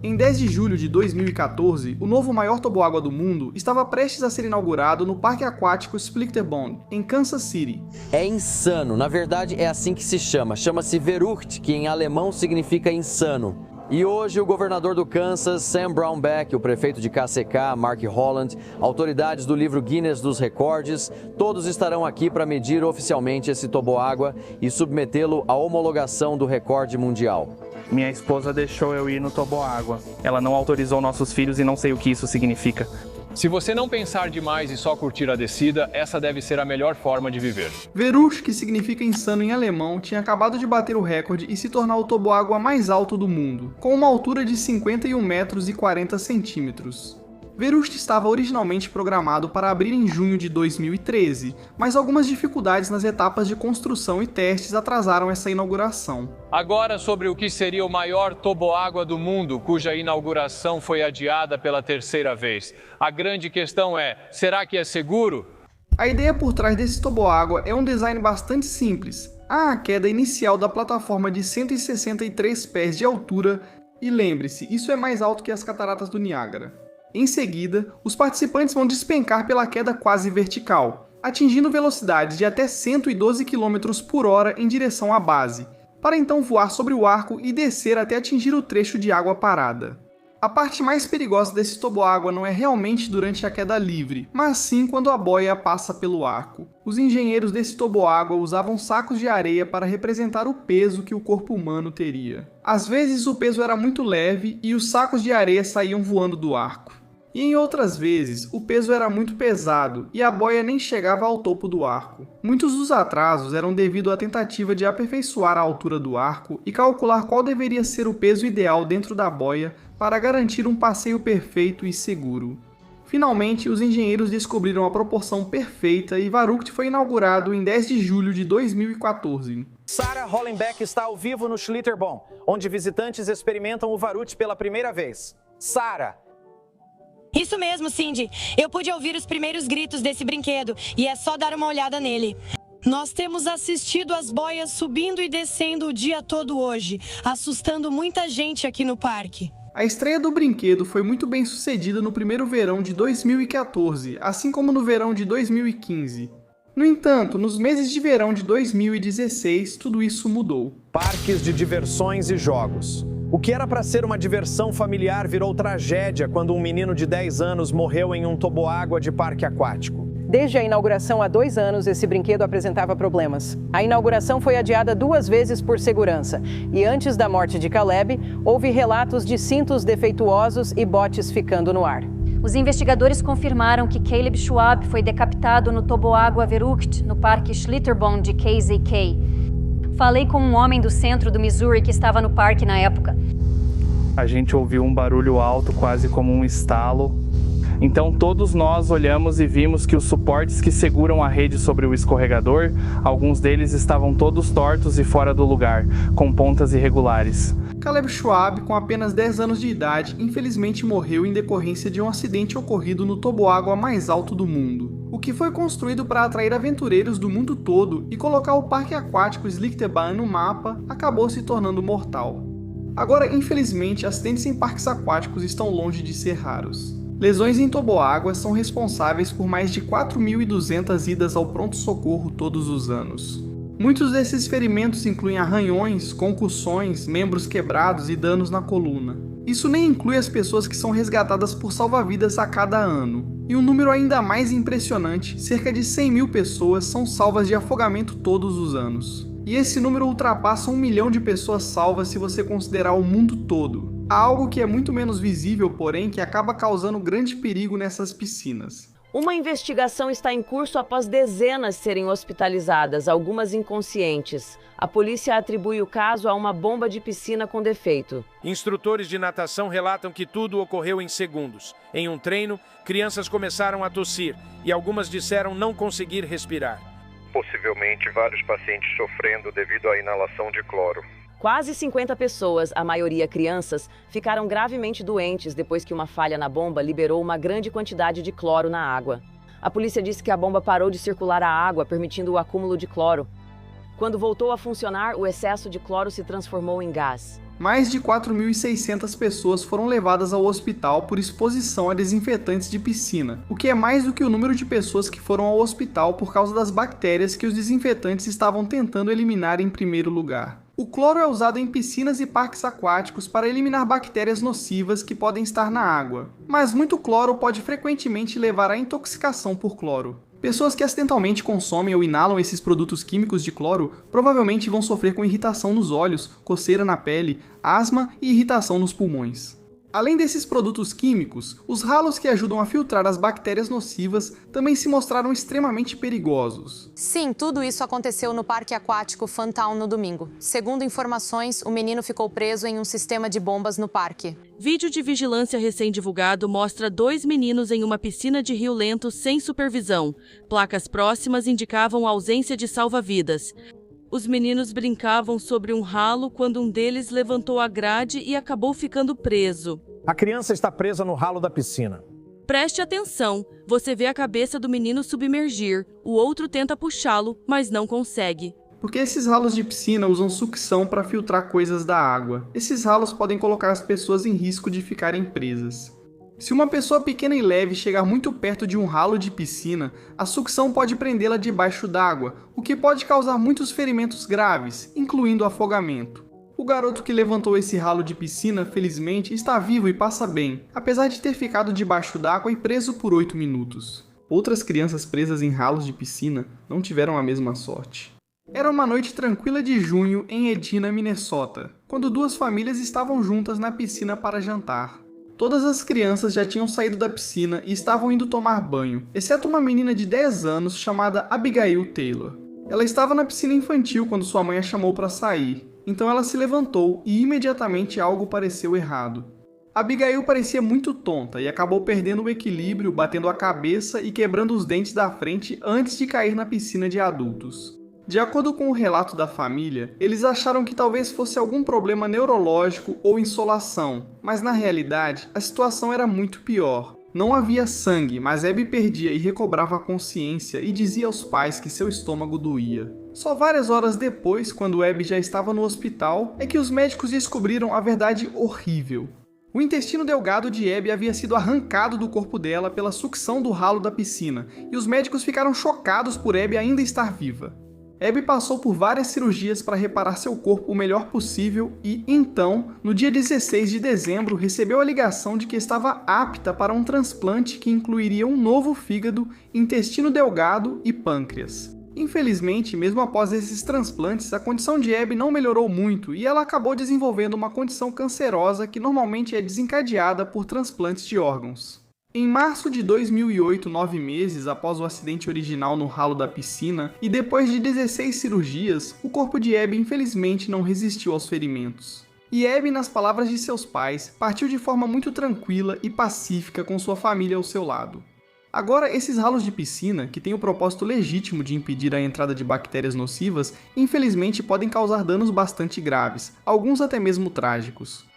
Em 10 de julho de 2014, o novo maior toboágua do mundo estava prestes a ser inaugurado no parque aquático Splitterbond, em Kansas City. É insano, na verdade é assim que se chama. Chama-se Verrückt, que em alemão significa insano. E hoje o governador do Kansas, Sam Brownback, o prefeito de KCK, Mark Holland, autoridades do livro Guinness dos Recordes, todos estarão aqui para medir oficialmente esse toboágua e submetê-lo à homologação do recorde mundial. Minha esposa deixou eu ir no toboágua. Ela não autorizou nossos filhos e não sei o que isso significa. Se você não pensar demais e só curtir a descida, essa deve ser a melhor forma de viver. Verrückt, que significa insano em alemão, tinha acabado de bater o recorde e se tornar o toboágua mais alto do mundo, com uma altura de 51 metros e 40 centímetros. Verrückt estava originalmente programado para abrir em junho de 2013, mas algumas dificuldades nas etapas de construção e testes atrasaram essa inauguração. Agora sobre o que seria o maior toboágua do mundo, cuja inauguração foi adiada pela terceira vez. A grande questão é, será que é seguro? A ideia por trás desse toboágua é um design bastante simples. Há a queda inicial da plataforma de 163 pés de altura e lembre-se, isso é mais alto que as cataratas do Niágara. Em seguida, os participantes vão despencar pela queda quase vertical, atingindo velocidades de até 112 km por hora em direção à base, para então voar sobre o arco e descer até atingir o trecho de água parada. A parte mais perigosa desse toboágua não é realmente durante a queda livre, mas sim quando a boia passa pelo arco. Os engenheiros desse toboágua usavam sacos de areia para representar o peso que o corpo humano teria. Às vezes o peso era muito leve e os sacos de areia saíam voando do arco. E em outras vezes, o peso era muito pesado e a boia nem chegava ao topo do arco. Muitos dos atrasos eram devido à tentativa de aperfeiçoar a altura do arco e calcular qual deveria ser o peso ideal dentro da boia para garantir um passeio perfeito e seguro. Finalmente, os engenheiros descobriram a proporção perfeita e Verrückt foi inaugurado em 10 de julho de 2014. Sarah Hollenbeck está ao vivo no Schlitterbahn, onde visitantes experimentam o Verrückt pela primeira vez. Sarah! Isso mesmo, Cindy. Eu pude ouvir os primeiros gritos desse brinquedo e é só dar uma olhada nele. Nós temos assistido as boias subindo e descendo o dia todo hoje, assustando muita gente aqui no parque. A estreia do brinquedo foi muito bem sucedida no primeiro verão de 2014, assim como no verão de 2015. No entanto, nos meses de verão de 2016, tudo isso mudou. Parques de diversões e jogos. O que era para ser uma diversão familiar virou tragédia quando um menino de 10 anos morreu em um toboágua de parque aquático. Desde a inauguração há 2 anos, esse brinquedo apresentava problemas. A inauguração foi adiada 2 vezes por segurança. E antes da morte de Caleb, houve relatos de cintos defeituosos e botes ficando no ar. Os investigadores confirmaram que Caleb Schwab foi decapitado no toboágua Verrückt, no parque Schlitterbahn de KZK. Falei com um homem do centro do Missouri que estava no parque na época. A gente ouviu um barulho alto, quase como um estalo. Então todos nós olhamos e vimos que os suportes que seguram a rede sobre o escorregador, alguns deles estavam todos tortos e fora do lugar, com pontas irregulares. Caleb Schwab, com apenas 10 anos de idade, infelizmente morreu em decorrência de um acidente ocorrido no toboágua mais alto do mundo, o que foi construído para atrair aventureiros do mundo todo e colocar o parque aquático Schlitterbahn no mapa, acabou se tornando mortal. Agora, infelizmente, acidentes em parques aquáticos estão longe de ser raros. Lesões em toboáguas são responsáveis por mais de 4.200 idas ao pronto-socorro todos os anos. Muitos desses ferimentos incluem arranhões, concussões, membros quebrados e danos na coluna. Isso nem inclui as pessoas que são resgatadas por salva-vidas a cada ano. E um número ainda mais impressionante, cerca de 100 mil pessoas são salvas de afogamento todos os anos. E esse número ultrapassa 1 milhão de pessoas salvas se você considerar o mundo todo. Há algo que é muito menos visível, porém, que acaba causando grande perigo nessas piscinas. Uma investigação está em curso após dezenas serem hospitalizadas, algumas inconscientes. A polícia atribui o caso a uma bomba de piscina com defeito. Instrutores de natação relatam que tudo ocorreu em segundos. Em um treino, crianças começaram a tossir e algumas disseram não conseguir respirar. Possivelmente vários pacientes sofrendo devido à inalação de cloro. Quase 50 pessoas, a maioria crianças, ficaram gravemente doentes depois que uma falha na bomba liberou uma grande quantidade de cloro na água. A polícia disse que a bomba parou de circular a água, permitindo o acúmulo de cloro. Quando voltou a funcionar, o excesso de cloro se transformou em gás. Mais de 4.600 pessoas foram levadas ao hospital por exposição a desinfetantes de piscina, o que é mais do que o número de pessoas que foram ao hospital por causa das bactérias que os desinfetantes estavam tentando eliminar em primeiro lugar. O cloro é usado em piscinas e parques aquáticos para eliminar bactérias nocivas que podem estar na água, mas muito cloro pode frequentemente levar à intoxicação por cloro. Pessoas que acidentalmente consomem ou inalam esses produtos químicos de cloro provavelmente vão sofrer com irritação nos olhos, coceira na pele, asma e irritação nos pulmões. Além desses produtos químicos, os ralos que ajudam a filtrar as bactérias nocivas também se mostraram extremamente perigosos. Sim, tudo isso aconteceu no parque aquático Funtown no domingo. Segundo informações, o menino ficou preso em um sistema de bombas no parque. Vídeo de vigilância recém-divulgado mostra 2 meninos em uma piscina de rio lento sem supervisão. Placas próximas indicavam a ausência de salva-vidas. Os meninos brincavam sobre um ralo quando um deles levantou a grade e acabou ficando preso. A criança está presa no ralo da piscina. Preste atenção, você vê a cabeça do menino submergir, o outro tenta puxá-lo, mas não consegue. Porque esses ralos de piscina usam sucção para filtrar coisas da água. Esses ralos podem colocar as pessoas em risco de ficarem presas. Se uma pessoa pequena e leve chegar muito perto de um ralo de piscina, a sucção pode prendê-la debaixo d'água, o que pode causar muitos ferimentos graves, incluindo afogamento. O garoto que levantou esse ralo de piscina, felizmente, está vivo e passa bem, apesar de ter ficado debaixo d'água e preso por 8 minutos. Outras crianças presas em ralos de piscina não tiveram a mesma sorte. Era uma noite tranquila de junho em Edina, Minnesota, quando 2 famílias estavam juntas na piscina para jantar. Todas as crianças já tinham saído da piscina e estavam indo tomar banho, exceto uma menina de 10 anos chamada Abigail Taylor. Ela estava na piscina infantil quando sua mãe a chamou para sair, então ela se levantou e imediatamente algo pareceu errado. Abigail parecia muito tonta e acabou perdendo o equilíbrio, batendo a cabeça e quebrando os dentes da frente antes de cair na piscina de adultos. De acordo com o relato da família, eles acharam que talvez fosse algum problema neurológico ou insolação, mas na realidade a situação era muito pior. Não havia sangue, mas Abby perdia e recobrava a consciência e dizia aos pais que seu estômago doía. Só várias horas depois, quando Abby já estava no hospital, é que os médicos descobriram a verdade horrível. O intestino delgado de Abby havia sido arrancado do corpo dela pela sucção do ralo da piscina, e os médicos ficaram chocados por Abby ainda estar viva. Abby passou por várias cirurgias para reparar seu corpo o melhor possível e, então, no dia 16 de dezembro, recebeu a ligação de que estava apta para um transplante que incluiria um novo fígado, intestino delgado e pâncreas. Infelizmente, mesmo após esses transplantes, a condição de Abby não melhorou muito e ela acabou desenvolvendo uma condição cancerosa que normalmente é desencadeada por transplantes de órgãos. Em março de 2008, 9 meses após o acidente original no ralo da piscina, e depois de 16 cirurgias, o corpo de Abby infelizmente não resistiu aos ferimentos. E Abby, nas palavras de seus pais, partiu de forma muito tranquila e pacífica com sua família ao seu lado. Agora, esses ralos de piscina, que têm o propósito legítimo de impedir a entrada de bactérias nocivas, infelizmente podem causar danos bastante graves, alguns até mesmo trágicos.